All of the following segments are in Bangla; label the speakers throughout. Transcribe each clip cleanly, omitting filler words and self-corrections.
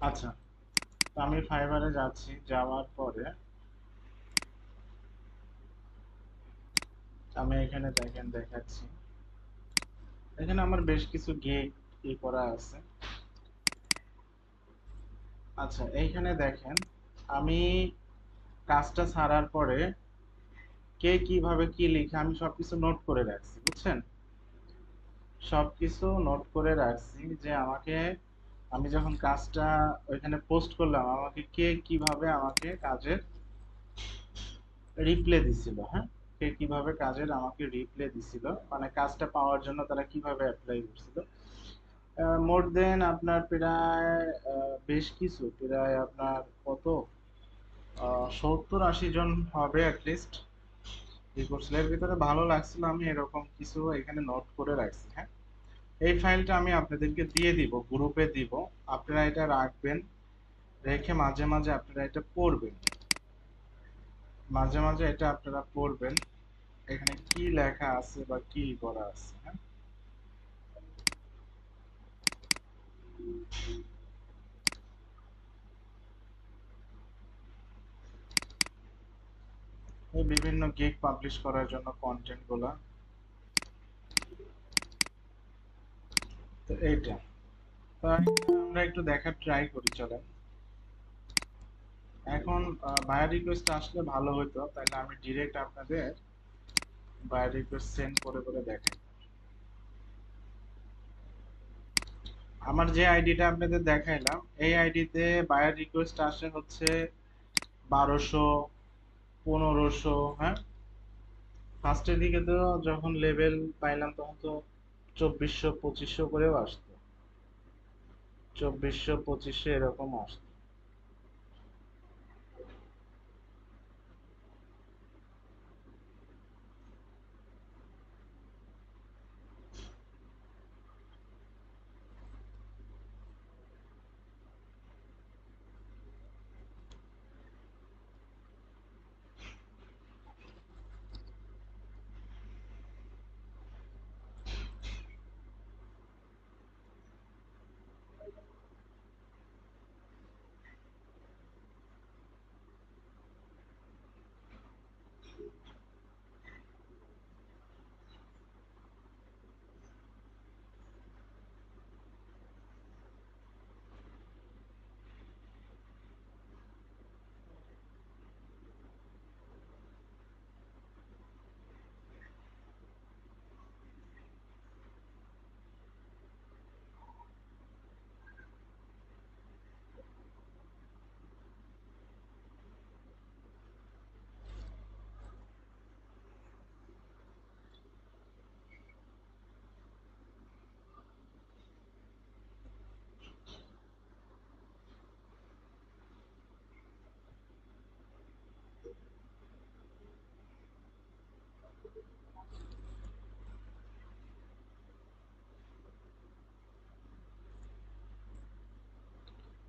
Speaker 1: আচ্ছা, তো আমি ফাইবারে যাচ্ছি, যাওয়ার পরে আমি এখানে দেখেন দেখাচ্ছি, এখানে আমার বেশ কিছু গিগ করা আছে। আচ্ছা, এইখানে দেখেন আমি কাজটা ছাড়ার পরে কে কিভাবে কি লিখে আমি সবকিছু নোট করে রাখছি, বুঝছেন? সবকিছু নোট করে রাখছি যে আমাকে, আমি যখন কাজটা ওইখানে পোস্ট করলাম, আমাকে কে কিভাবে আমাকে কাজের রিপ্লে দিছিল, হ্যাঁ, কে কিভাবে কাজের আমাকে রিপ্লে দিছিল, মানে কাজটা পাওয়ার জন্য তারা কিভাবে অ্যাপ্লাই করছিল। মোর দেন আপনার প্রায় বেশ কিছু, প্রায় আপনার কত 70-80 জন হবে অ্যাটলিস্ট এই কোর্সের ভিতরে। ভালো লাগছিল, আমি এরকম কিছু এখানে নোট করে রাখছি, হ্যাঁ। এই ফাইলটা আমি আপনাদেরকে দিয়ে দিব, গ্রুপে দিব, আপনারা এটা রাখবেন, রেখে মাঝে মাঝে আপনারা এটা পড়বেন, মাঝে মাঝে এটা আপনারা পড়বেন এখানে কি লেখা আছে বা কি করা আছে, হ্যাঁ। এই বিভিন্ন গিগ পাবলিশ করার জন্য কন্টেন্ট গুলা, তো এইটা, তো আমরা একটু দেখার ট্রাই করি, চলেন। এখন বায়ার রিকোয়েস্ট আসলে ভালো হতো, তাহলে আমি ডিরেক্ট আপনাদের বায়ার রিকোয়েস্ট সেন্ড করে করে দেখাই। আমার যে আইডিটা আপনাদের দেখাইলাম, এই আইডিতে বায়ার রিকোয়েস্ট আসে হচ্ছে 1200, 1500, হ্যাঁ। ফার্স্টের দিকে তো যখন লেভেল পাইলাম তখন তো 2400 2500 করেও আসতো, 2400 2500 এরকম আসতো।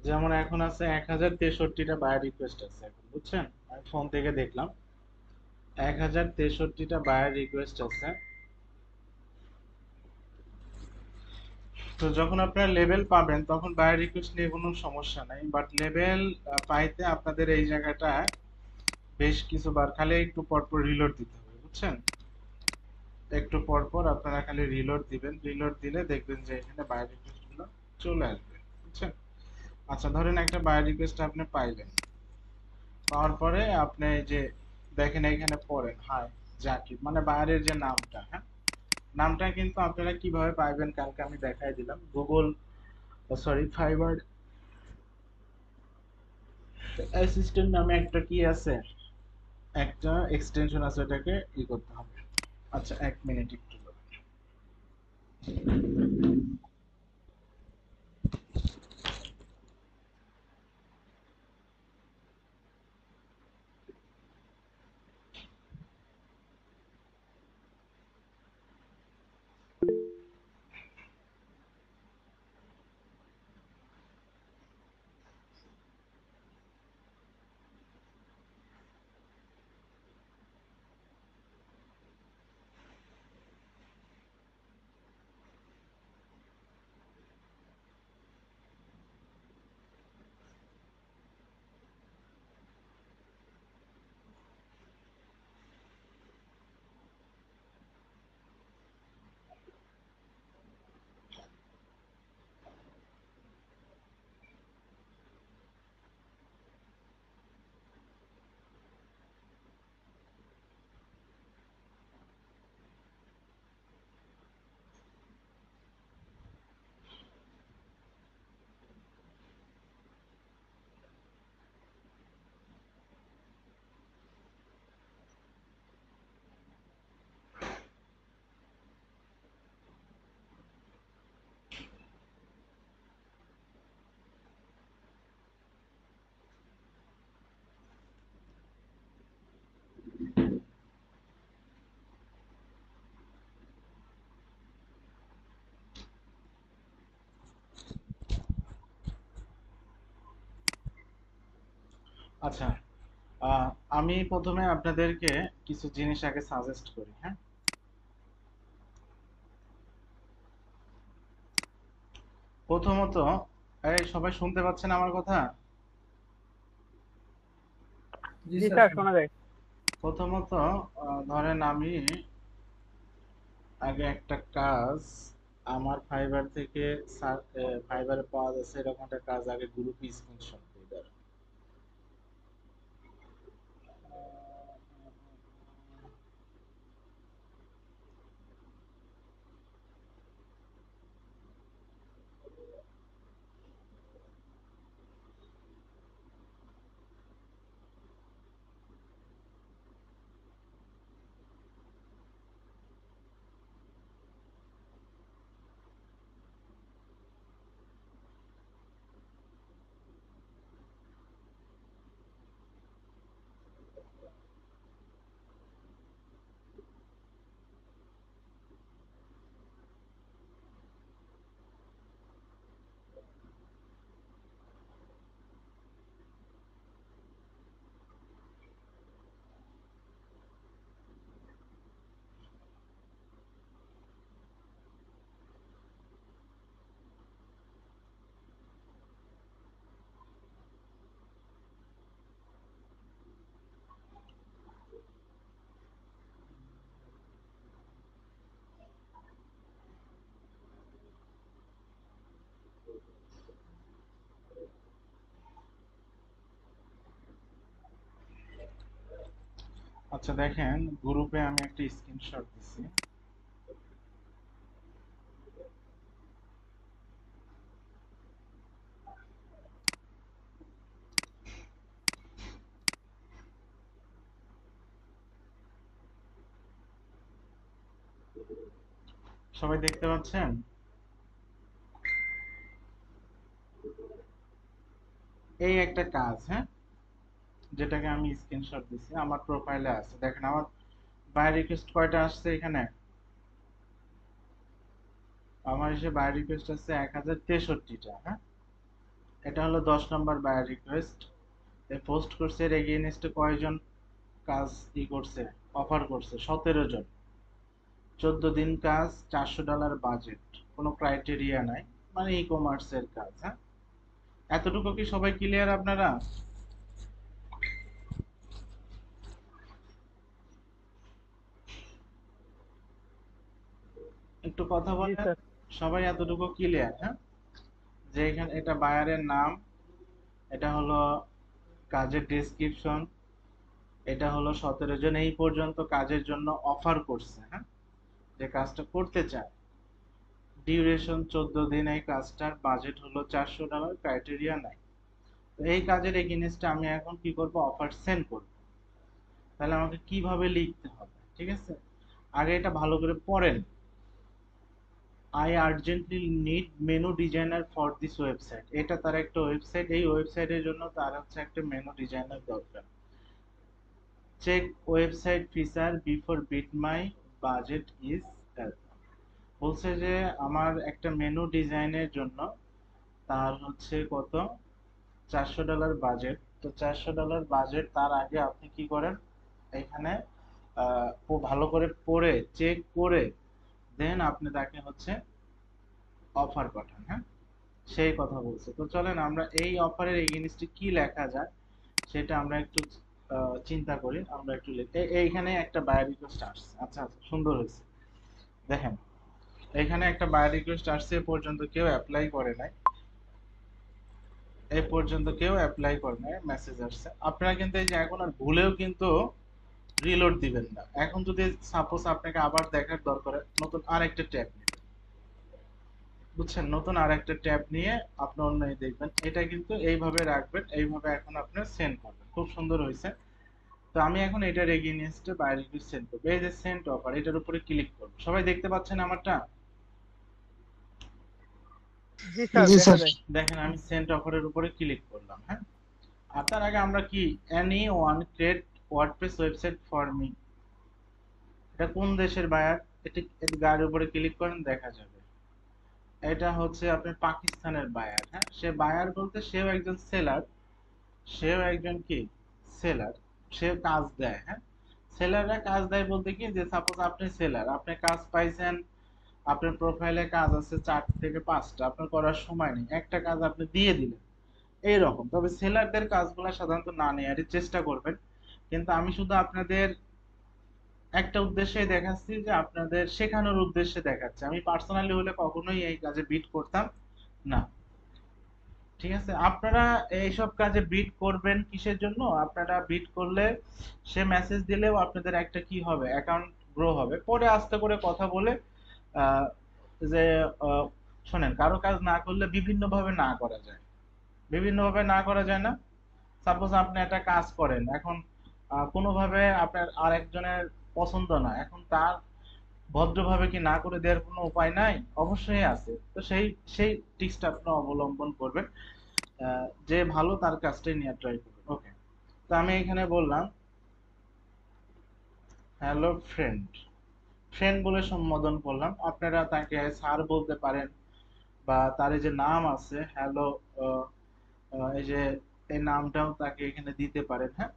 Speaker 1: যেমন এখন আছে 1063টা বায়ার রিকোয়েস্ট আছে এখন, বুঝছেন? আমি ফোন থেকে দেখলাম 1063টা বায়ার রিকোয়েস্ট আছে। তো যখন আপনারা লেভেল পাবেন তখন বায়ার রিকোয়েস্ট নিয়ে কোনো সমস্যা নাই, বাট লেভেল পাইতে আপনাদের এই জায়গাটায় বেশ কিছুবার খালি একটু পর পর রিলোড দিতে হবে, বুঝছেন? একটু পর পর আপনারা খালি রিলোড দিবেন, রিলোড দিলে দেখবেন যে এখানে বায়ার রিকোয়েস্ট গুলো চলে আসবে, বুঝছেন? আচ্ছা, ধরেন একটা বায়ার রিকোয়েস্ট আপনি পাইলেন, পাওয়ার পরে আপনি এই যে দেখেন এখানে পড়েন হাই জাকির, মানে বায়ারের যে নামটা, হ্যাঁ, নামটা কিন্তু আপনারা কিভাবে পাইবেন কালকে আমি দেখাই দিলাম। গুগল, সরি, ফাইবার অ্যাসিস্ট্যান্ট নামে একটা কি আছে, একটা এক্সটেনশন আছে, এটাকে করতে হবে। আচ্ছা, 1 মিনিট একটু। আচ্ছা, আহ, আমি প্রথমে আপনাদেরকে কিছু জিনিস আগে সাজেস্ট করি, হ্যাঁ। প্রথমত, এই সবাই শুনতে পাচ্ছেন আমার কথা?
Speaker 2: জি স্যার, শোনা যায়।
Speaker 1: প্রথমত ধরেন আমি আগে একটা কাজ আমার ফাইবার থেকে ফাইবারে পাওয়া যাচ্ছে এরকম একটা কাজ আগে গ্রুপে স্ক্রিনশট দিই, দাঁড়ান। আচ্ছা দেখেন, গ্রুপে আমি একটা স্ক্রিনশট দিছি। সবাই দেখতে পাচ্ছেন? এই একটা কাজ, হ্যাঁ, যেটাকে আমি স্ক্রিনশট দিছি, আমার প্রোফাইলে আছে। দেখেন আমার বাই রিকোয়েস্ট কয়টা আসছে এখানে। আমার এসে বাই রিকোয়েস্ট আছে 1063টা, হ্যাঁ। এটা হলো 10 নম্বর বাই রিকোয়েস্ট। পোস্ট করছে এর এগেইনস্টে কয়জন কাজ করছে, অফার করছে? 17 জন। 14 দিন কাজ, $400 বাজেট, কোনো ক্রাইটেরিয়া নাই, মানে ই কমার্সের কাজ, হ্যাঁ। এতটুকু কি সবাই ক্লিয়ার আপনারা? একটু কথা
Speaker 2: জি
Speaker 1: বলেন।
Speaker 2: স্যার।
Speaker 1: সবাই এতটুকু ক্লিয়ার, হ্যাঁ? যে এখানে এটা বায়ারের নাম, এটা হলো কাজের ডেসক্রিপশন, এটা হলো 17 জন এই পর্যন্ত কাজের জন্য অফার করছে, হ্যাঁ, যে কাজটা করতে চায়। ডিউরেশন 14 দিন, এই কাজটার বাজেট হলো $400, ক্রাইটেরিয়া নাই। তো এই কাজের এগেইনস্টে আমি এখন কি করব? অফার সেন্ড করব। তাহলে আমাকে কিভাবে লিখতে হবে, ঠিক আছে? আগে এটা ভালো করে পড়েন। I urgently need menu designer for this website. এটা তার একটা ওয়েবসাইট, এই ওয়েবসাইটের জন্য তার হচ্ছে একটা মেনু ডিজাইনার দরকার। Check website feature before bit my budget is. বলছে যে আমার একটা মেনু ডিজাইনের জন্য তার হচ্ছে কত, $400 বাজেট। তো $400 বাজেট, তার আগে আপনি কি করেন, এখানে ও ভালো করে পড়ে চেক করে দেন আপনি তাকে হচ্ছে অফার পাঠান, হ্যাঁ। সেই কথা বলছে। তো চলেন আমরা এই অফারের এগেইনস্টে কি লেখা যায় সেটা আমরা একটু চিন্তা করি। আমরা একটু এইখানে একটা বায়ার রিকোয়েস্ট আসছে। আচ্ছা আচ্ছা, সুন্দর হয়েছে। দেখেন, এখানে একটা বায়ার রিকোয়েস্ট আসছে, এ পর্যন্ত কেউ অ্যাপ্লাই করে নাই। এই পর্যন্ত কেউ অ্যাপ্লাই করে নাই, মেসেজ আসছে। আপনারা কিন্তু এই যে এখন আর ভুলেও কিন্তু রিলোড দিবেন না। এখন যদি সাপোজ আপনাকে আবার দেখার দরকার হয়, নতুন আরেকটা ট্যাব নেবেন, বুঝছেন? নতুন আরেকটা ট্যাব নিয়ে আপনি অন্য দেখবেন। এটা কিন্তু এইভাবে রাখবেন, এইভাবে এখন আপনি সেন্ড করবেন। খুব সুন্দর হয়েছে। তো আমি এখন এটার এগেইনস্টে বাইরে সেন্ড করবো। এই যে সেন্ড অফার, এটার উপরে ক্লিক করবো। সবাই দেখতে পাচ্ছেন আমারটা?
Speaker 2: জি স্যার,
Speaker 3: জি
Speaker 2: দেখা
Speaker 3: স্যার।
Speaker 2: যায়।
Speaker 1: দেখেন আমি সেন্ড অফারের উপরে ক্লিক করলাম, হ্যাঁ। আর তার আগে আমরা কি, any one create WordPress website for me, এটা কোন দেশের বায়ার? এটি গাড়ির উপরে ক্লিক করেন, দেখা যাবে এটা হচ্ছে আপনার পাকিস্তানের বায়ার, হ্যাঁ। সে বায়ার বলতে সেও একজন সেলার, সেও একজন কি, সেলার। সে কাজ দেয়, হ্যাঁ। সেলাররা কাজ দেয় বলতে কি, যে সাপোজ আপনি সেলার, আপনি কাজ পাইছেন, আপনার প্রোফাইলে কাজ আছে 4 থেকে 5টা, আপনার করার সময় নেই, একটা কাজ আপনি দিয়ে দিলেন, এইরকম। তবে সেলারদের কাজগুলো সাধারণত না নেওয়ারই চেষ্টা করবেন। কিন্তু আমি শুধু আপনাদের একটা উদ্দেশ্যে দেখাচ্ছি, যে আপনাদের শেখানোর উদ্দেশ্যে দেখাচ্ছি। আমি পার্সোনালি হলে কখনোই এই কাজে বিট করতাম না। ঠিক আছে, আপনারা এইসব কাজে বিট করবেন কিসের জন্য? আপনারা বিট করলে সে মেসেজ দিলেও আপনাদের একটা কি হবে, অ্যাকাউন্ট গ্রো হবে। পরে আস্তে করে কথা বলে আহ, যে আহ, শোনেন, কারো কাজ না করলে বিভিন্ন ভাবে না করা যায়, বিভিন্ন ভাবে না করা যায় না। সাপোজ আপনি একটা কাজ করেন এখন, কোনোভাবে আপনার আরেকজনের পছন্দ না, এখন তার ভদ্রভাবে কি না করে দেওয়ার কোনো উপায় নাই? অবশ্যই আছে। তো সেই সেই টিক্সটা আপনি অবলম্বন করবেন। যে ভালো তার কাজটাই নিয়ে ট্রাই করবেন। ওকে, তো আমি এখানে বললাম হ্যালো ফ্রেন্ড, ফ্রেন্ড বলে সম্বোধন করলাম। আপনারা তাকে স্যার বলতে পারেন, বা তার এই যে নাম আছে হ্যালো, এই যে এই নামটাও তাকে এখানে দিতে পারেন, হ্যাঁ।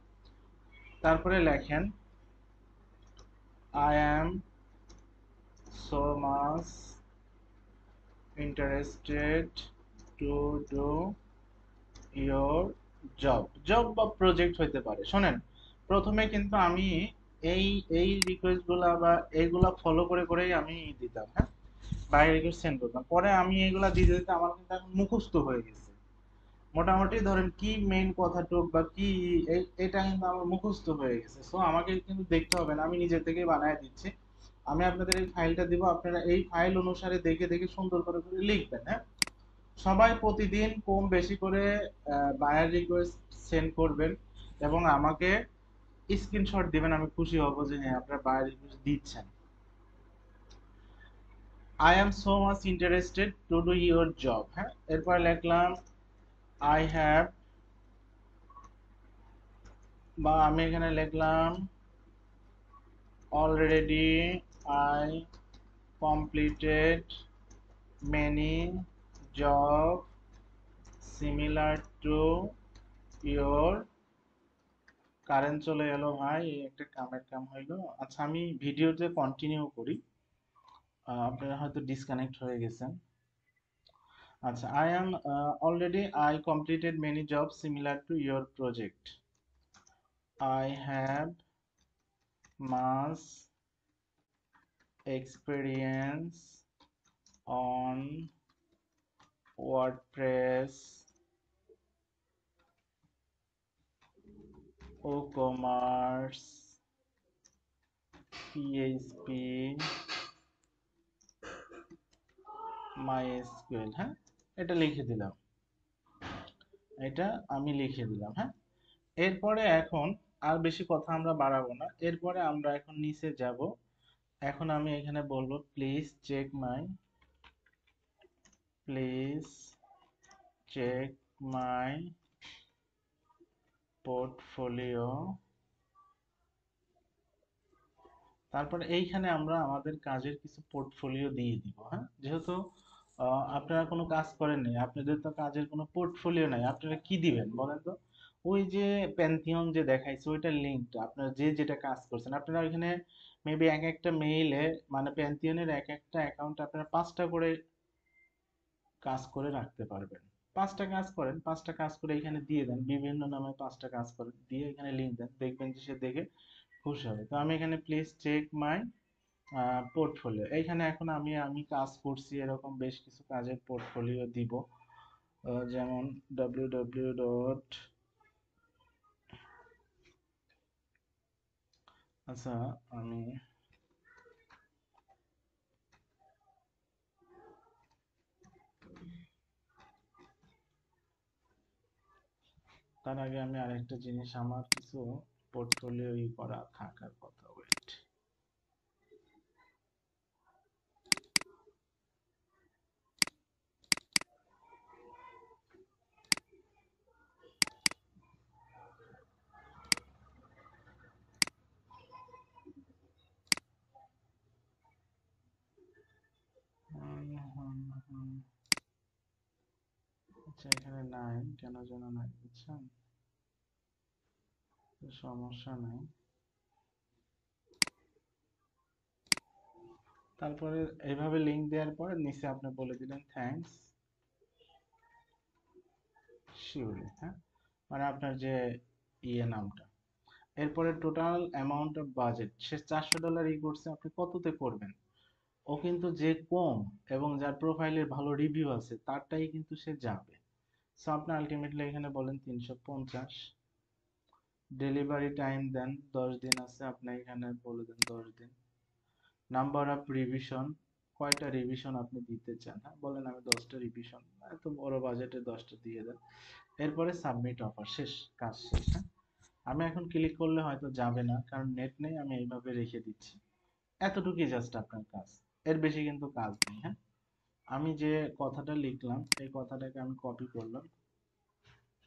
Speaker 1: তারপরে লেখেন I am so much interested to do your job. Job বা প্রজেক্ট হইতে পারে। শোনেন, প্রথমে কিন্তু আমি এই এই রিকোয়েস্ট গুলা বা এইগুলা ফলো করে করেই আমি দিতাম, হ্যাঁ, বাইরে রিকোয়েস্ট সেন্ড করতাম। পরে আমি এইগুলা দিতে দিতে আমার কিন্তু এখন মুখস্থ হয়ে গেছে। মোটামুটি ধরেন কি মেইন কথাটুক বা কি, এটা কিন্তু আমার মুখস্থ হয়ে গেছে। সো আমাকে কিন্তু দেখতে হবে না, আমি নিজে থেকেই বানায় দিচ্ছি। আমি আপনাদের এই ফাইলটা দিব, আপনারা এই ফাইল অনুসারে দেখে দেখে সুন্দর করে করে লিখবেন, হ্যাঁ। সবাই প্রতিদিন কম বেশি করে বায়ার রিকোয়েস্ট সেন্ড করবেন, এবং আমাকে স্ক্রিনশট দিবেন। আমি খুশি হব যে হ্যাঁ, আপনারা বায়ার রিকোয়েস্ট দিচ্ছেন। I am so much interested to do your job, হ্যাঁ। এরপর লিখলাম আই হ্যাভ, বা আমি এখানে লিখলাম already I completed many job similar to your. Current চলে গেল ভাই, এই একটা কামের কাম হইলো। আচ্ছা, আমি ভিডিওতে কন্টিনিউ করি, আপনারা হয়তো ডিসকানেক্ট হয়ে গেছেন। আচ্ছা, I am already I completed many job similar to your project. I have mass experience on WordPress, WooCommerce, PHP, MySQL, হ্যাঁ। এটা লিখে দিলাম, এটা আমি লিখে দিলাম, হ্যাঁ। এরপরে এখন আর বেশি কথা আমরা বাড়াবো না। এরপরে আমরা এখন নিচে যাব। এখন আমি এখানে বলবো প্লিজ চেক মাই পোর্টফোলিও। তারপরে এইখানে আমরা আমাদের কাজের কিছু পোর্টফোলিও দিয়ে দিব, হ্যাঁ। যেহেতু আপনারা কোনো কাজ করেননি, আপনাদের তো কাজের কোনো পোর্টফোলিও নাই, আপনারা কি দিবেন বলেন তো? ওই যে প্যান্থিয়ন যে দেখাইছে ওইটার লিঙ্কটা, আপনারা যে যেটা কাজ করছেন, আপনারা ওইখানে মেবি এক একটা মেইলে, মানে প্যান্থিয়নের এক একটা অ্যাকাউন্ট আপনারা 5টা করে কাজ করে রাখতে পারবেন। 5টা কাজ করেন, 5টা কাজ করে এখানে দিয়ে দেন, বিভিন্ন নামে 5টা কাজ করেন, দিয়ে এখানে লিঙ্ক দেন, দেখবেন যে সে দেখে খুশি হবে। তো আমি এখানে প্লিজ চেক মাই পোর্টফোলিও, এইখানে এখন আমি আমি কাজ করছি এরকম বেশ কিছু কাজের পোর্টফোলিও দিব। যেমন www ডট, আচ্ছা, আমি তার আগে আমি আরেকটা জিনিস, আমার কিছু পোর্টফোলিও করা থাকার কথা, ওয়েট। আচ্ছা, এখানে নাই, কেন যেন নাই, বুঝছেন? সমস্যা নাই। তারপরে এইভাবে লিংক দেওয়ার পরে নিচে আপনি বলে দিলেন থ্যাঙ্কস শিওরলি, হ্যাঁ, মানে আপনার যে নামটা। এরপরে টোটাল অ্যামাউন্ট অফ বাজেট, সে $400 করছে, আপনি কততে করবেন? ও কিন্তু যে কম এবং যার প্রোফাইলের ভালো রিভিউ আছে তারটাই কিন্তু সে যাবে। সো আপনি আলটিমেটলি এখানে বলেন 350। ডেলিভারি টাইম দেন 10 দিন আছে, আপনি এখানে বলে দেন 10 দিন। নাম্বার অফ রিভিশন, কয়টা রিভিশন আপনি দিতে চান, হ্যাঁ বলেন আমি 10টা রিভিশন, এত বড় বাজেটে 10টা দিয়ে দেন। এরপরে সাবমিট অফার, শেষ, কাজ শেষ, হ্যাঁ। আমি এখন ক্লিক করলে হয়তো যাবে না, কারণ নেট নেই, আমি এইভাবে রেখে দিচ্ছি। এতটুকুই জাস্ট আপনার কাজ, এর বেশি কিন্তু কাজ নেই, হ্যাঁ। আমি যে কথাটা লিখলাম এই কথাটাকে আমি কপি করলাম,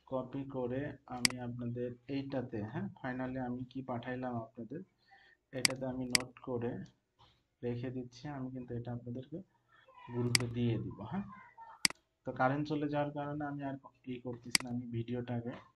Speaker 1: কপি করে আমি আপনাদের এইটাতে, হ্যাঁ, ফাইনালি আমি কি পাঠাইলাম আপনাদের, এটাতে আমি নোট করে রেখে দিচ্ছি। আমি কিন্তু এটা আপনাদেরকে গ্রুপে দিয়ে দিব, হ্যাঁ। তো কারেন্ট চলে যাওয়ার কারণে আমি আর করতেছি না, আমি ভিডিওটাকে